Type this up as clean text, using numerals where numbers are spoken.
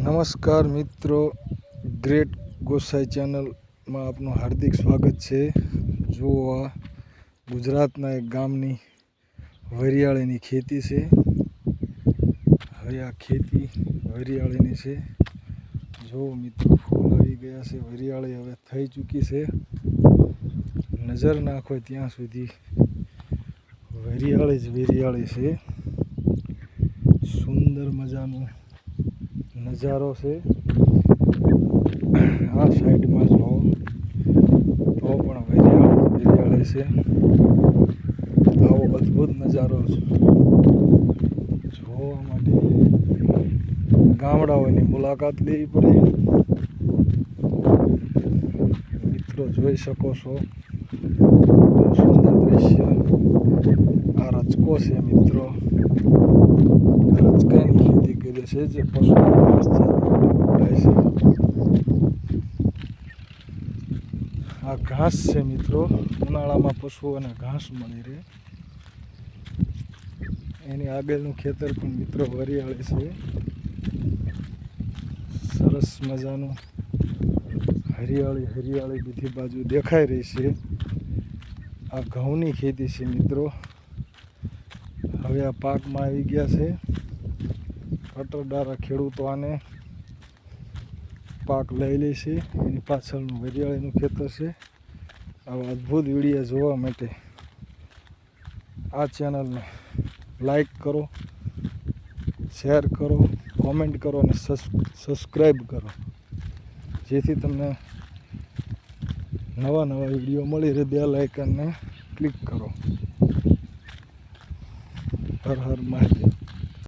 નમસ્કાર મિત્રો, ગ્રેટ ગોસાઈ ચેનલમાં આપનું હાર્દિક સ્વાગત છે। જો આ ગુજરાતના એક ગામની વરિયાળીની ખેતી છે। હવે આ ખેતી વરિયાળીની છે। જો મિત્રો ફૂલ આવી ગયા છે, વરિયાળી હવે થઈ ચૂકી છે। નજર નાખો ત્યાં સુધી વરિયાળી જ વરિયાળી છે। સુંદર મજાનું નજારો છે। આ સાઈડમાં જો તો પણ વરિયાળી છે। આવો અદ્ભુત નજારો જોવા માટે ગામડાઓની મુલાકાત લેવી પડે। મિત્રો જોઈ શકો છો, બહુ સુંદર દ્રશ્ય। આ રચકો છે મિત્રો, રચકાની ખેતી કરે છે જે પશુઓને ઘાસચારા માટે વપરાય છે। આ ઘાસ છે મિત્રો, ઉનાળામાં પશુઓને ઘાસ મળી રહે। એની આગળનું ખેતર પણ મિત્રો વરિયાળી છે। સરસ મજાનું હરિયાળી હરિયાળી બધી બાજુ દેખાઈ રહી છે। આ ઘઉંની ખેતી છે મિત્રો। હવે આ પાકમાં આવી ગયા છે। કટરદારા ખેડૂતો આને પાક લઈ લે છે। એની પાછળનું વરિયાળીનું ખેતર છે। આવા અદ્ભુત વિડીયો જોવા માટે આ ચેનલને લાઈક કરો, શેર કરો, કોમેન્ટ કરો અને સબસ્ક્રાઈબ કરો, જેથી તમને નવા નવા વિડીયો મળી રહે। બેલ આઇકનને ક્લિક કરો। હર હર મહાદેવ।